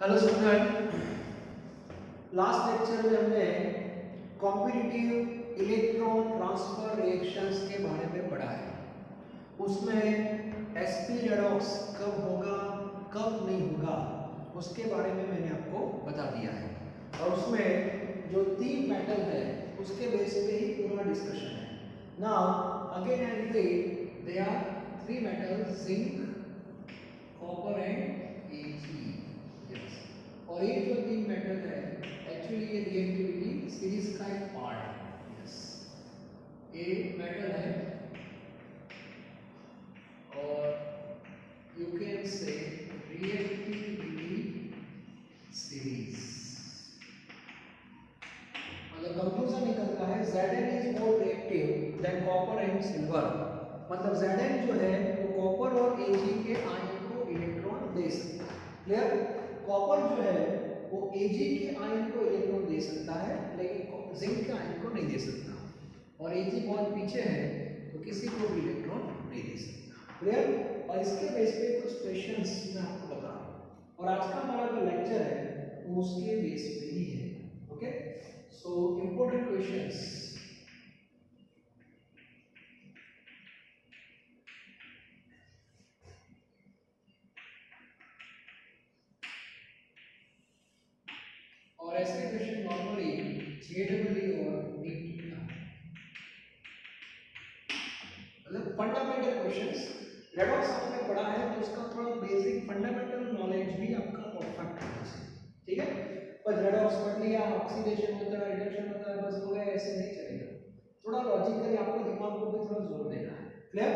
Hello student, last lecture में हमने competitive electron transfer reactions के बारे में पढ़ा है। उसमें sp रेडॉक्स कब होगा कब नहीं होगा उसके बारे में मैंने आपको बता दिया है, और उसमें जो तीन मेटल है उसके बेस पे ही पूरा डिस्कशन है। Now again and repeat, they are three metals, zinc, copper and Ag। और ये जो तीन मेटल है एक्चुअली ये रिएक्टिविटी सीरीज का एक पार्ट है। यस, ये मेटल है और you can say reactivity series. मतलब कंक्लूजन निकलता है Zn is more reactive than copper and silver. मतलब Zn जो है वो कॉपर और Ag के आयन को इलेक्ट्रॉन दे सकता है। क्लियर? कॉपर जो है वो Ag के आयन को इलेक्ट्रॉन दे सकता है लेकिन जिंक के आयन को नहीं दे सकता, और Ag बहुत पीछे है तो किसी को भी इलेक्ट्रॉन नहीं दे सकता। क्लियर? और इसके बेस पे कुछ क्वेश्चंस मैं आपको बता रहा हूं, और आज का हमारा जो लेक्चर है वो उसके बेस पे ही है। Okay, so important questions. और ऐसे क्वेश्चन नॉर्मली जेडब्ल्यू और नीट में आते हैं, मतलब फंडामेंटल क्वेश्चंस। रेडॉक्स आपने पढ़ा है तो उसका थोड़ा बेसिक फंडामेंटल नॉलेज भी आपका परफेक्ट होना चाहिए। ठीक है, पर रेडॉक्स पढ़ लिया, ऑक्सीडेशन होता है, रिडक्शन होता है, बस हो गया, ऐसे नहीं चलेगा। थोड़ा लॉजिकली आपको दिमाग को भी थोड़ा जोर देना है। क्लियर?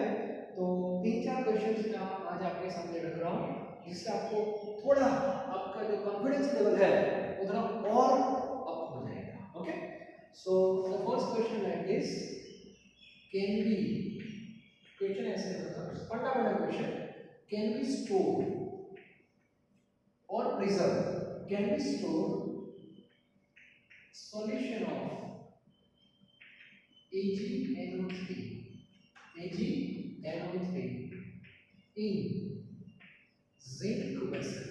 तो तीन चार क्वेश्चंस मैं आज आपके सामने रख रहा हूं जिससे आपको थोड़ा आपका जो कॉन्फिडेंस लेवल है वो थोड़ा और अप हो जाएगा। Okay, so the first question like this, can be, question ऐसे होता है, fundamental question, can be store और preserve, can be store solution of AgNO3 in zinc vessel।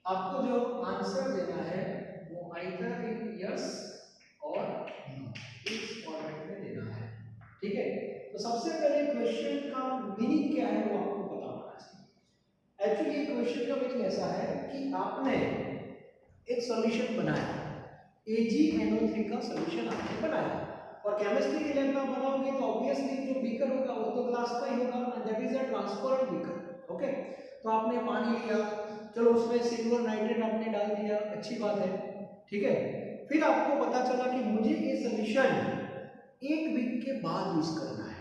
आपको जो आंसर देना है वो आइदर इन यस और नो, इस फॉर्मेट में देना है। ठीक है, तो सबसे पहले क्वेश्चन का मीनिंग क्या है वो आपको पता होना चाहिए। एक्चुअली क्वेश्चन का मीनिंग ऐसा है कि आपने एक सॉल्यूशन बनाया, AgNO3 का सॉल्यूशन आपने बनाया, और केमिस्ट्री के लैब में बनाओगे तो ऑब्वियसली जो बीकर होगा वो तो ग्लास का ही होगा, and that is a transparent beaker. Okay, तो आपने पानी लिया, चलो उसमें सिल्वर नाइट्रेट आपने डाल दिया, अच्छी बात है। ठीक है, फिर आपको पता चला कि मुझे ये सॉल्यूशन 1 वीक के बाद यूज करना है।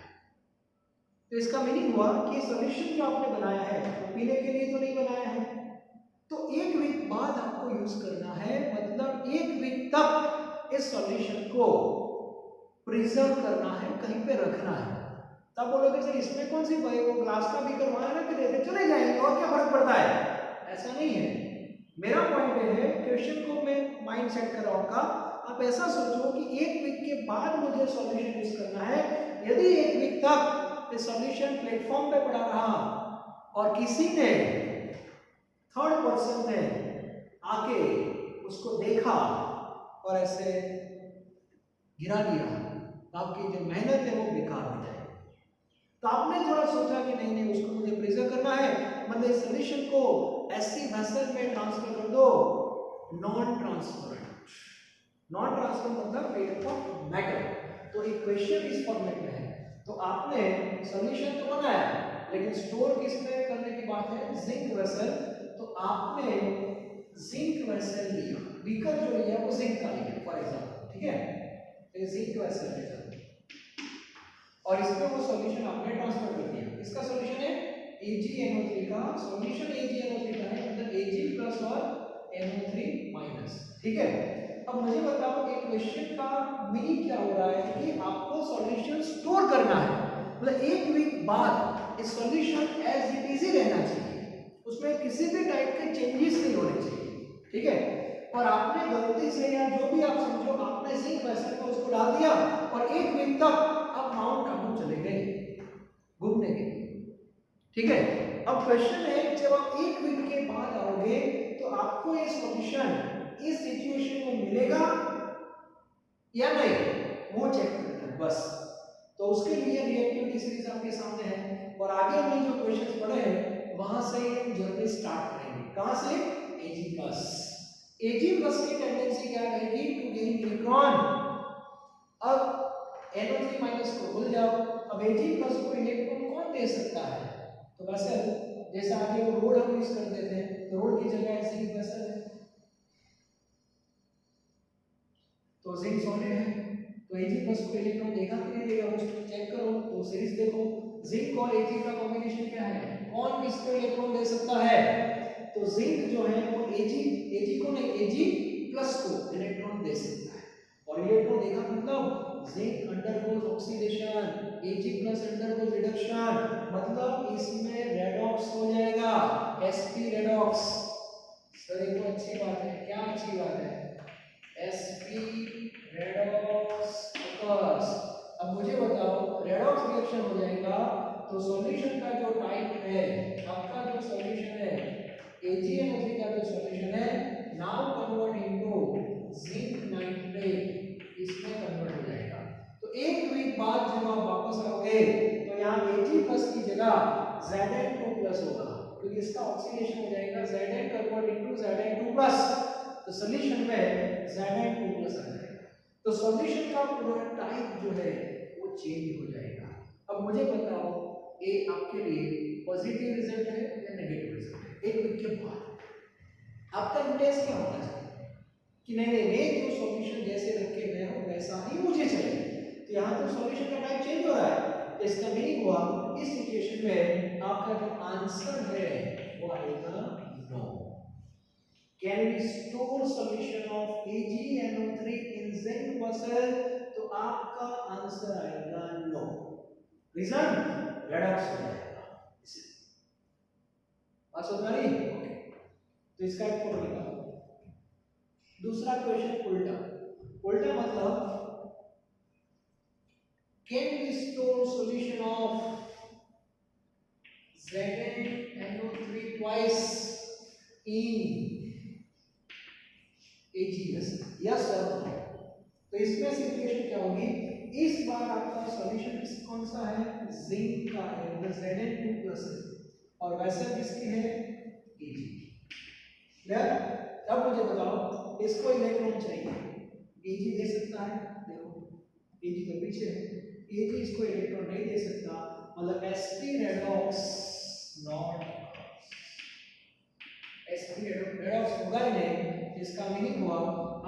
तो इसका मीनिंग हुआ कि सॉल्यूशन जो आपने बनाया है वो पीने के लिए तो नहीं बनाया है, तो 1 वीक बाद आपको यूज करना है। मतलब 1 वीक तक इस सॉल्यूशन को प्रिजर्व करना है, कहीं पे रखना है। तब बोलोगे सर इसमें कौन सी भाई वो ग्लास का बीकर वहां रख देते चले जाएंगे और क्या फर्क पड़ता है, ऐसा नहीं है। मेरा पॉइंट ये है, क्वेश्चन को मैं माइंड सेट कर रहा हूं, आप ऐसा सोचो कि 1 वीक के बाद मुझे सॉल्यूशन यूज करना है। यदि 1 वीक तक ये सॉल्यूशन प्लेटफॉर्म पे पड़ा रहा और किसी ने थर्ड पर्सन ने आके उसको देखा और ऐसे गिरा दिया, तो आपकी जो मेहनत है वो बेकार हो जाएगी। तो आपने थोड़ा सोचा कि नहीं नहीं उसको मुझे प्रिजर्व करना है, मतलब इस सॉल्यूशन को ऐसी वेसल में ट्रांसफर कर दो नॉन ट्रांसपेरेंट। नॉन ट्रांसपेरेंट मतलब मेड ऑफ मेटल। तो इक्वेशन इस फॉर्मेट में है, तो आपने सॉल्यूशन तो बनाया लेकिन स्टोर किस में करने की बात है, जिंक वेसल। तो आपने जिंक वेसल लिया, बीकर जो लिया वो जिंक का लिया फॉर एग्जांपल। ठीक है, ये जिंक वेसल ले जाते और इसमें वो सॉल्यूशन आपने ट्रांसफर कर दिया। इसका सॉल्यूशन है AgNO3 का, सॉल्यूशन AgNO3 का है, मतलब Ag प्लस और NO3 माइनस। ठीक है, अब मुझे बताओ कि क्वेश्चन का मीनिंग क्या हो रहा है कि आपको सॉल्यूशन स्टोर करना है, मतलब 1 वीक बाद इस सॉल्यूशन एज इट इज ही रहना चाहिए, उसमें किसी भी टाइप के चेंजेस नहीं होने चाहिए। ठीक है, और आपने गलती से या जो भी आप समझो आपने जिंक वेसल को उसको डाल दिया और 1 वीक तक आप माउंट आबू चले गए घूमने के लिए। ठीक है, अब क्वेश्चन है जब आप एक वीक के बाद आओगे तो आपको ये सॉल्यूशन इस सिचुएशन में मिलेगा या नहीं, वो चेक करना है बस। तो उसके लिए रिएक्टिविटी सीरीज आपके सामने है और आगे हमने जो क्वेश्चंस पढ़े हैं वहां से हम जर्नी स्टार्ट करेंगे। कहां से? Ag+। Ag+ की टेंडेंसी क्या रहेगी? To gain electron. अब NO3- को भूल जाओ, अब Ag+ को इलेक्ट्रॉन कौन दे सकता है? तो वेसल, जैसे आगे वो रोड हम यूज करते थे तो रोड की जगह जिंक वेसल है, तो जिंक सॉलिड है, तो Ag+ को इलेक्ट्रॉन देगा कि नहीं देगा वो चेक करो। तो सीरीज देखो, जिंक और Ag का कॉम्बिनेशन क्या है, कौन किसको इलेक्ट्रॉन दे सकता है? तो जिंक जो है वो Ag को नहीं Ag+ को इलेक्ट्रॉन दे सकता है। और इलेक्ट्रॉन देगा मतलब zinc undergoes oxidation, Ag+ undergoes reduction, मतलब इसमें रेडॉक्स हो जाएगा, sp रेडॉक्स। सर ये तो अच्छी बात है, क्या अच्छी बात है? sp redox occurs। अब मुझे बताओ रेडॉक्स रिएक्शन हो जाएगा तो सॉल्यूशन का जो टाइप है, आपका जो सॉल्यूशन है AgNO3 का जो सॉल्यूशन है, now convert into zinc nitrate, इसमें कन्वर्ट हो जाएगा। तो एक वीक बाद जब आप वापस आओगे तो यहाँ Ag+ की जगह Zn2+ होगा, क्योंकि इसका ऑक्सीडेशन हो जाएगा Zn कन्वर्ट इनटू Zn2+, तो सॉल्यूशन में Zn2+ आ जाएगा। तो सॉल्यूशन का पूरा टाइप जो है वो चेंज हो जाएगा। अब मुझे बताओ ये आपके लिए पॉजिटिव रिजल्ट है या नेगेटिव रिजल्ट है? एक वीक के बाद आपका इंटेंस क्या होना चाहिए कि नहीं नहीं मैं जो सॉल्यूशन जैसे रखे गए हूं वैसा ही मुझे चाहिए। तो यहाँ तो सॉल्यूशन का टाइप चेंज हो रहा है, तो इसका मीनिंग हुआ इस सिचुएशन में आपका जो आंसर है वो आएगा no. Can we store solution of AgNO3 in zinc vessel? तो आपका आंसर आएगा नो। रीजन? रेडॉक्स हो जाएगा। बात समझ आ रही है? ओके, तो इसका एक फोटो निकालो। दूसरा क्वेश्चन उल्टा। उल्टा मतलब can we store solution of ZnNO3 twice in AgS? Yes sir. तो इसमें सिचुएशन क्या होगी, इस बार आपका सॉल्यूशन कौन सा है? जिंक का है, मतलब Zn2+ है, और वैसे किसकी है? Ag। क्लियर? अब मुझे बताओ इसको इलेक्ट्रॉन चाहिए, Ag दे सकता है? देखो Ag तो पीछे है, Ag इसको इलेक्ट्रॉन नहीं दे सकता, मतलब sp redox not sp redox होगा ही नहीं। इसका मीनिंग हुआ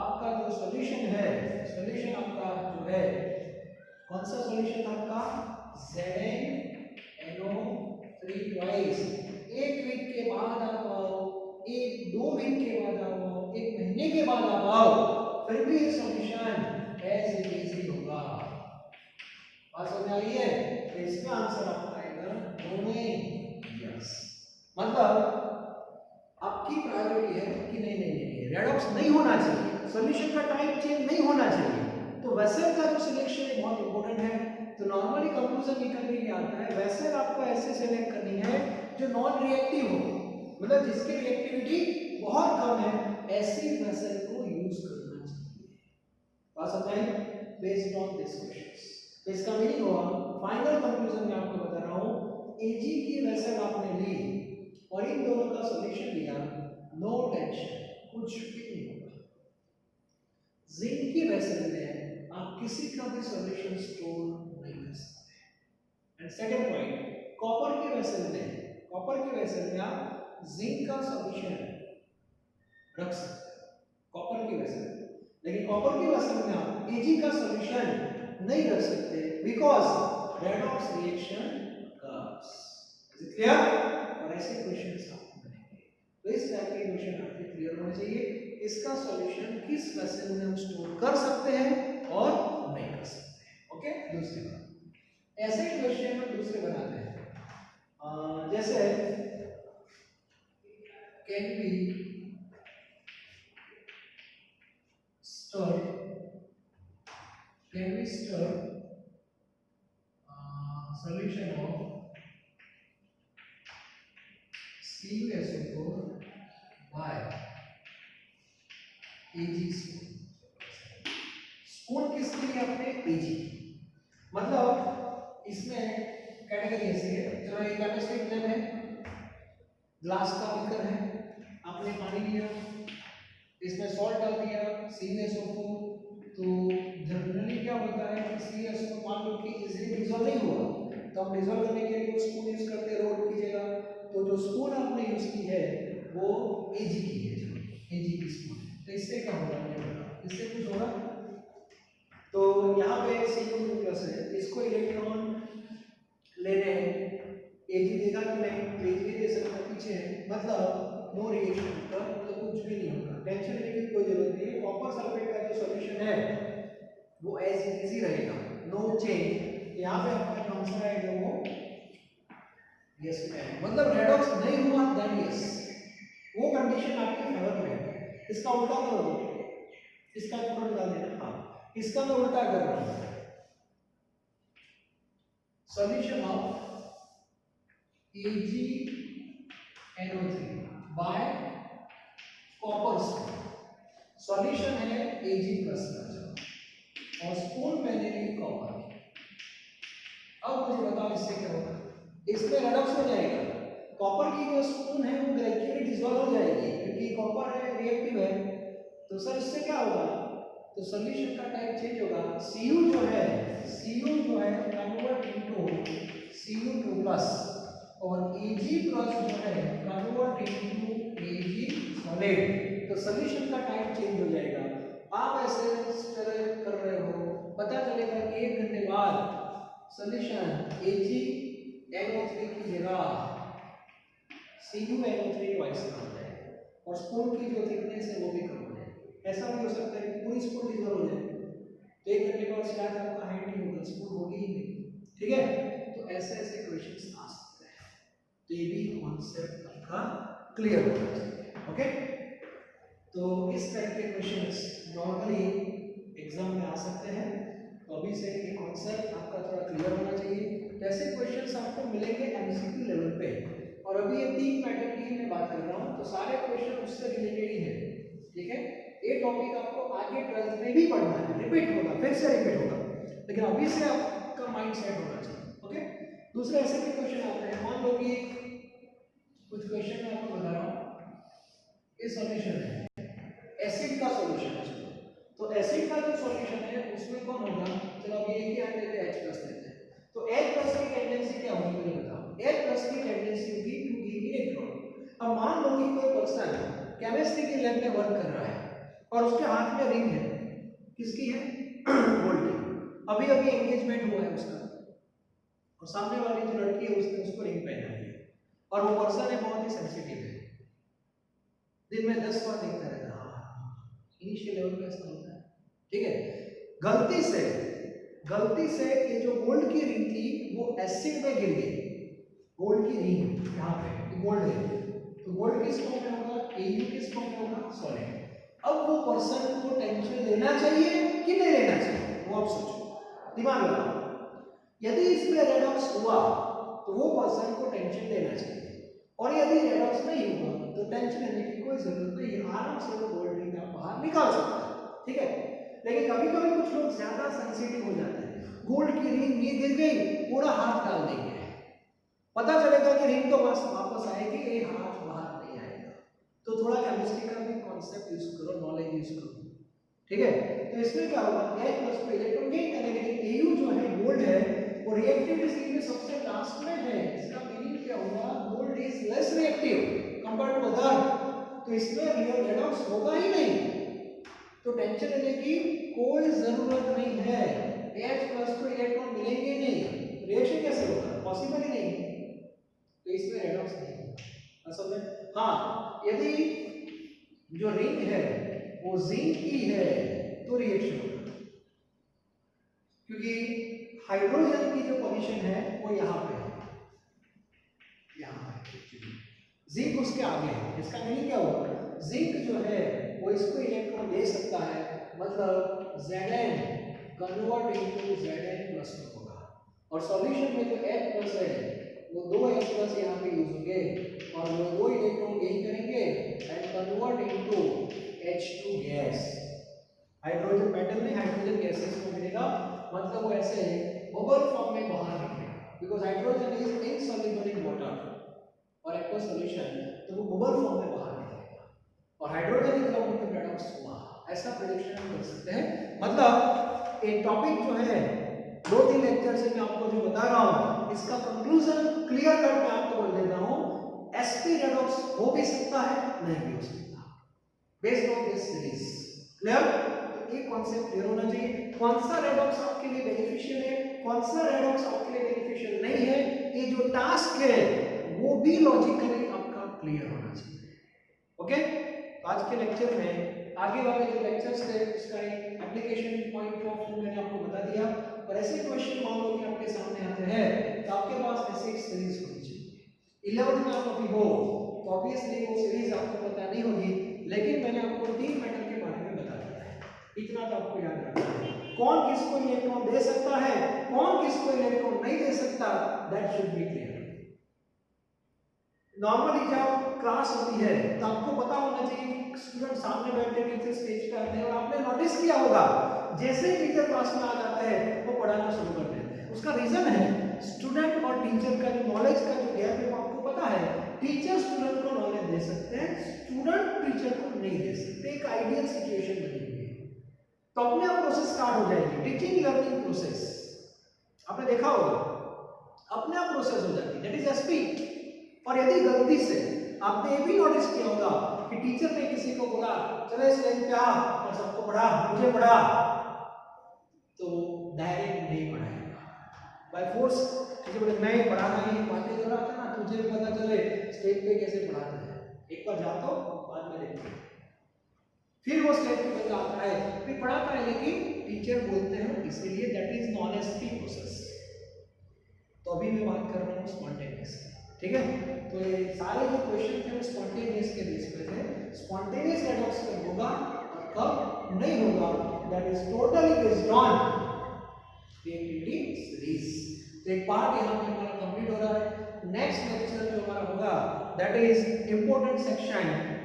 आपका जो सॉल्यूशन है, सॉल्यूशन आपका जो है कौन सा सॉल्यूशन था आपका? ZnNO3 twice. एक वीक के बाद आप आओ, एक 2 वीक के बाद आओ, 1 महीने के बाद आप आओ, फिर भी सॉल्यूशन एज इट इज होगा। बात समझ आ रही है? तो इसका आंसर आपका आएगा नो में यस। मतलब आपकी प्रायोरिटी है कि नहीं नहीं नहीं रेडॉक्स नहीं होना चाहिए, सॉल्यूशन का टाइप चेंज नहीं होना चाहिए। तो वेसल का जो सिलेक्शन है बहुत इंपॉर्टेंट है। तो नॉर्मली कंक्लूजन निकल के आता है वेसल आपको ऐसे सेलेक्ट करनी है जो नॉन रिएक्टिव हो, मतलब जिसकी रिएक्टिविटी बहुत कम है, ऐसी वेसल को यूज करना चाहिए। बात समझाई? Based on this questions. तो इसका मीनिंग हुआ फाइनल कंक्लूजन में आपको बता रहा हूं, Ag की वेसल आपने ली और इन दोनों का सॉल्यूशन लिया, नो टेंशन, कुछ भी नहीं होगा। जिंक की वेसल में आप किसी का भी सॉल्यूशन स्टोर नहीं कर सकते। एंड सेकंड पॉइंट, कॉपर की वेसल में आप जिंक का सॉल्यूशन रख सकते हैं, कॉपर की वेसल में, लेकिन कॉपर की वेसल में आप Ag का सॉल्यूशन नहीं रख सकते because redox reaction comes. Is it clear? और ऐसे क्वेश्चंस आपको बनेंगे, तो इस टाइप के क्वेश्चन आपके क्लियर होने चाहिए। इसका सॉल्यूशन किस वेसल में हम स्टोर कर सकते हैं और नहीं कर सकते हैं। ओके, दूसरी बात, ऐसे क्वेश्चन हम दूसरे बनाते हैं, जैसे can be stir solution of CuSO4 by Ag। Spoon किसके लिए आपने Ag, मतलब इसमें कैटेगरी ऐसी है, चलो ये केमिस्ट्री लैब है, ग्लास का बीकर है, आपने पानी लिया, इसमें सॉल्ट डाल दिया CuSO4, तो जनरली क्या होता है कि CuSO मान लो कि इजीली डिसॉल्व नहीं हुआ, तो हम डिसॉल्व करने के लिए वो स्पून यूज करते हैं रोड की जगह, तो जो स्पून आपने यूज की है वो Ag की है, चलो Ag की स्पून, तो इससे क्या होगा, इससे कुछ होगा, तो यहाँ पे Cu2+ है, इसको इलेक्ट्रॉन लेने हैं, Ag देगा कि नहीं, Ag दे सकता पीछे है, मतलब नो रिएक्शन होगा, मतलब कुछ भी नहीं होगा, टेंशन लेने की कोई जरूरत नहीं है। कॉपर सल्फेट का जो सॉल्यूशन है वो एज इट इज ही रहेगा, नो चेंज। यहाँ पे आपका आंसर आएगा वो यस है, मतलब रेडॉक्स नहीं हुआ देन यस, वो कंडीशन आपके फेवर में है। इसका उल्टा करो, इसका थोड़ा डाल देना, हाँ इसका मैं उल्टा कर रहा हूँ, solution of AgNO3 bye copper spoon, solution है Ag+ का, और स्पून मैंने ली कॉपर की। अब मुझे बताओ इससे क्या होगा, इसमें रेडॉक्स हो जाएगा, कॉपर की जो स्पून है वो ग्रेजुअली डिसॉल्व हो जाएगी, क्योंकि कॉपर है रिएक्टिव है, तो सर इससे क्या होगा, तो सॉल्यूशन का टाइप चेंज होगा, Cu जो है कन्वर्ट इनटू Cu2+, और Ag+ जो है कन्वर्ट इनटू Ag सॉलिड, तो सॉल्यूशन का टाइप चेंज हो जाएगा। आप ऐसे स्टर कर रहे हो, पता चलेगा कि 1 घंटे बाद सॉल्यूशन AgNO3 की जगह CuNO3 वाइस हो जाएगा, और स्पून की जो थिकनेस है वो भी कम हो जाएगी। ऐसा भी हो सकता है कि पूरी स्पून डिसॉल्व हो जाए, तो 1 घंटे बाद शायद आपका हाइट नहीं होगा, स्पून होगी ही नहीं, ठीक है, तो ऐसे ऐसे क्वेश्चंस आ सकते हैं, तो ये भी कॉन्सेप्ट आपका क्लियर होना चाहिए, ओके। तो इस टाइप के क्वेश्चंस नॉर्मली एग्जाम में आ सकते हैं, तो अभी से ये कॉन्सेप्ट आपका थोड़ा क्लियर होना चाहिए। ऐसे क्वेश्चंस आपको मिलेंगे एमसीक्यू लेवल पे, और अभी ये 3 पैटर्न की मैं बात कर रहा हूँ, तो सारे क्वेश्चन उससे रिलेटेड ही है, ठीक है। ये टॉपिक आपको आगे 12th में भी पढ़ना है, रिपीट होगा, फिर से रिपीट होगा, लेकिन अभी से आपका माइंड सेट होना चाहिए, ओके। दूसरे ऐसे भी क्वेश्चन आते हैं, मान लो कि कुछ क्वेश्चन मैं आपको बता रहा हूँ, ये सॉल्यूशन है, एसिड का सॉल्यूशन है, तो एसिड का जो सॉल्यूशन है उसमें कौन होगा, चलो अब ये क्या लेते हैं H+ लेते हैं, तो H+ की टेंडेंसी क्या होगी मुझे बताओ, H+ की टेंडेंसी होगी टू गिव इलेक्ट्रॉन। अब मान लो कि कोई पर्सन केमिस्ट्री की लैब में वर्क कर रहा है और उसके हाथ में रिंग है, किसकी है, गोल्ड की, अभी अभी एंगेजमेंट हुआ है उसका, और सामने वाली जो लड़की है उसने उसको रिंग पहनाई है, और वो पर्सन है बहुत ही सेंसिटिव है, दिन में 10 बार देखता रहता है, इनिशियल लेवल पे ऐसा होता है, ठीक है। गलती से ये जो गोल्ड की रिंग थी वो एसिड में गिर गई, गोल्ड की रिंग यहाँ पे गोल्ड है, तो गोल्ड किस फॉर्म में होगा, Au किस फॉर्म में होगा, सॉलिड। अब वो पर्सन को टेंशन लेना चाहिए कि नहीं लेना चाहिए, वो आप सोचो, दिमाग लगाओ। यदि इसमें रेडॉक्स हुआ तो वो पर्सन को टेंशन लेना चाहिए, और यदि रेडॉक्स नहीं हुआ तो टेंशन लेने की कोई जरूरत नहीं है, आराम से वो गोल्ड रिंग आप बाहर निकाल सकते हैं, ठीक है। लेकिन कभी कभी कुछ लोग ज्यादा सेंसिटिव हो जाते हैं, गोल्ड की रिंग ये गिर गई, पूरा हाथ डाल देंगे, पता चलेगा कि रिंग तो बस वापस आएगी, ये हाथ बाहर नहीं आएगा। तो थोड़ा केमिस्ट्री का भी कॉन्सेप्ट यूज करो, नॉलेज यूज करो, ठीक है। तो इसमें क्या होगा, H+ पे इलेक्ट्रॉन गेन करेंगे, लेकिन Au जो है गोल्ड है वो रिएक्टिविटी में सबसे लास्ट में है, इसका मीनिंग क्या होगा, gold is less reactive compared to other, तो इसमें रियल रेडॉक्स होगा ही नहीं, तो टेंशन लेने की कोई जरूरत नहीं है, H+ को इलेक्ट्रॉन मिलेंगे ही नहीं, रिएक्शन कैसे होगा, पॉसिबल ही नहीं, तो इसमें रेडॉक्स नहीं होगा, असल में। हाँ, यदि जो रिंग है वो जिंक की है तो रिएक्शन होगा, क्योंकि हाइड्रोजन की जो पोजीशन है वो यहाँ पे है, यहाँ जिंक उसके आगे है, इसका मीनिंग क्या हुआ, जिंक जो है वो इसको इलेक्ट्रॉन दे सकता है, मतलब Zn कन्वर्ट इनटू Zn+ होगा, और सॉल्यूशन में जो H+ है वो 2H प्लस यहाँ पे यूज होंगे और वो इलेक्ट्रॉन गेन करेंगे and convert into H2 gas. Hydrogen metal में हाइड्रोजन गैसेस को मिलेगा, मतलब वो ऐसे बबल फॉर्म में बाहर निकलेगा, because hydrogen is insoluble in water और एक्वा सॉल्यूशन, तो वो बबल फॉर्म में बाहर निकलेगा और hydrogen is the motive redox हुआ। ऐसा प्रेडिक्शन हम कर सकते हैं। मतलब एक टॉपिक जो है 2-3 लेक्चर से मैं आपको जो बता रहा हूं, इसका कंक्लूजन क्लियर कट मैं आपको बोल देता हूं, sp रेडॉक्स हो भी सकता है, नहीं भी हो सकता, based on this series. Clear? ये कॉन्सेप्ट क्लियर होना चाहिए। कौन सा रेडॉक्स आपके लिए बेनिफिशियल है, कौन सा रेडॉक्स आपके लिए बेनिफिशियल नहीं है, ये जो टास्क है वो भी लॉजिकली आपका क्लियर होना चाहिए। ओके, तो आज के लेक्चर में आगे वाले जो लेक्चर्स थे उसका एक एप्लीकेशन पॉइंट ऑफ व्यू मैंने आपको बता दिया। और ऐसे क्वेश्चन मान लो कि आपके सामने आते हैं तो आपके पास ऐसे एक सीरीज होनी चाहिए। 11th में आप अभी हो तो ऑब्वियसली वो सीरीज आपको पता नहीं होगी, लेकिन मैंने आपको 3 मेटल के बारे में बता दिया है, इतना तो आपको याद रखना है। कौन किसको इलेक्ट्रॉन दे सकता है, कौन किसको इलेक्ट्रॉन नहीं दे सकता, that should be clear. Normally जब क्लास होती है तो आपको पता होना चाहिए कि स्टूडेंट सामने बैठे टीचर स्टेज पे आते हैं और आपने नोटिस किया होगा जैसे ही टीचर क्लास में आ जाते हैं वो पढ़ाना शुरू कर देते हैं। उसका रीजन है स्टूडेंट और टीचर का जो नॉलेज का जो गैप है वो आपको पता है। टीचर स्टूडेंट को नॉलेज दे सकते हैं, स्टूडेंट टीचर को नहीं दे सकते। एक आइडियल सिचुएशन बनी हुई है, तो अपने आप प्रोसेस स्टार्ट हो जाएगी, टीचिंग लर्निंग प्रोसेस। आपने देखा होगा अपने आप प्रोसेस हो जाती है, दैट इज एसपी। और यदि गलती से आपने ये भी नोटिस किया होगा कि टीचर ने किसी को बोला चले स्टेज पे आ और सबको पढ़ा, मुझे पढ़ा, तो डायरेक्ट नहीं पढ़ाएगा, बाय फोर्स। टीचर बोले नहीं पढ़ाना, ही बातें कर रहा था ना, तुझे भी पता चले स्टेज पे कैसे पढ़ाते हैं, एक बार जाता हो बाद में देखते हैं। फिर वो स्टेज पे आता है, फिर पढ़ाता है, लेकिन टीचर बोलते हैं, इसीलिए that is non SP process. तो अभी मैं बात कर रहा हूँ स्पॉन्टेनियस, ठीक है। तो ये सारे जो क्वेश्चन थे वो स्पॉन्टेनियस के बेस पे थे। स्पॉन्टेनियस रेडॉक्स कब होगा और कब नहीं होगा, that is totally based on reactivity series. तो एक पार्ट यहाँ पे हमारा कंप्लीट हो रहा है। नेक्स्ट लेक्चर जो हमारा होगा that is important section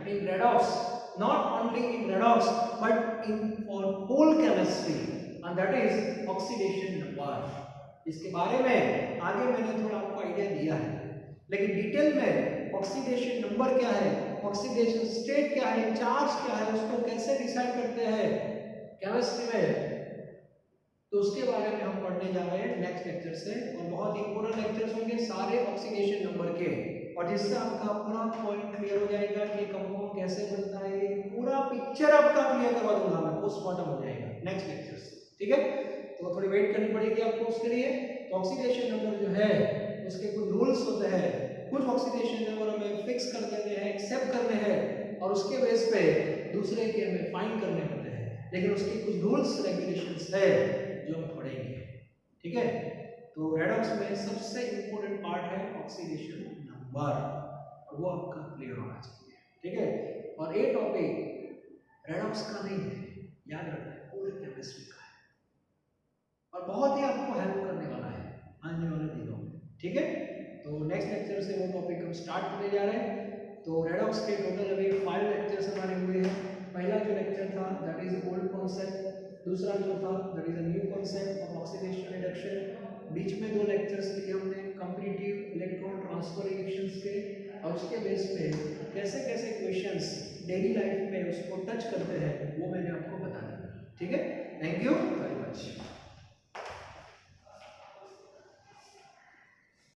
in redox, not only in redox but in for whole chemistry, and that is oxidation number. इसके बारे में आगे मैंने थोड़ा आपको आइडिया दिया है, लेकिन डिटेल में ऑक्सीडेशन नंबर क्या है, ऑक्सीडेशन स्टेट क्या है, चार्ज क्या है, उसको कैसे डिसाइड करते हैं केमिस्ट्री में, तो उसके बारे में हम पढ़ने जा रहे हैं नेक्स्ट लेक्चर से। और बहुत ही इंपॉर्टेंट लेक्चर्स होंगे सारे ऑक्सीडेशन नंबर के, और जिससे आपका पूरा पॉइंट क्लियर हो जाएगा कि कंपाउंड कैसे बनता है, पूरा पिक्चर आपका क्लियर करवा दूंगा मैं, पोस्टमार्टम हो जाएगा नेक्स्ट लेक्चर से, ठीक है। तो थोड़ी वेट करनी पड़ेगी आपको उसके लिए। तो ऑक्सीडेशन नंबर जो है उसके कुछ रूल्स होते हैं, कुछ ऑक्सीडेशन नंबर हमें फिक्स कर देने हैं, एक्सेप्ट करने हैं, और उसके बेस पे दूसरे के हमें फाइंड करने होते हैं, लेकिन उसके कुछ रूल्स रेगुलेशंस है जो हम पढ़ेंगे, ठीक है। तो रेडॉक्स में सबसे इंपॉर्टेंट पार्ट है ऑक्सीडेशन नंबर, और वो आपका क्लियर होना चाहिए, ठीक है। और ये टॉपिक रेडॉक्स का नहीं है, याद रखना है, पूरे केमिस्ट्री का है, और बहुत ही आपको हेल्प करने वाला है आने वाले दिनों में, ठीक है। तो नेक्स्ट लेक्चर से वो टॉपिक हम स्टार्ट करने जा रहे हैं। तो रेडॉक्स के टोटल अभी 5 लेक्चर्स हमारे हुए हैं। पहला जो लेक्चर था दैट इज ओल्ड कॉन्सेप्ट, दूसरा जो था that is a new concept of oxidation reduction, बीच में 2 लेक्चर्स लिए हमने कंपैरेटिव इलेक्ट्रॉन ट्रांसफर रिएक्शंस के, और उसके बेस पे कैसे कैसे क्वेश्चंस डेली लाइफ में उसको टच करते हैं वो मैंने आपको बता दिया, ठीक है। Thank you.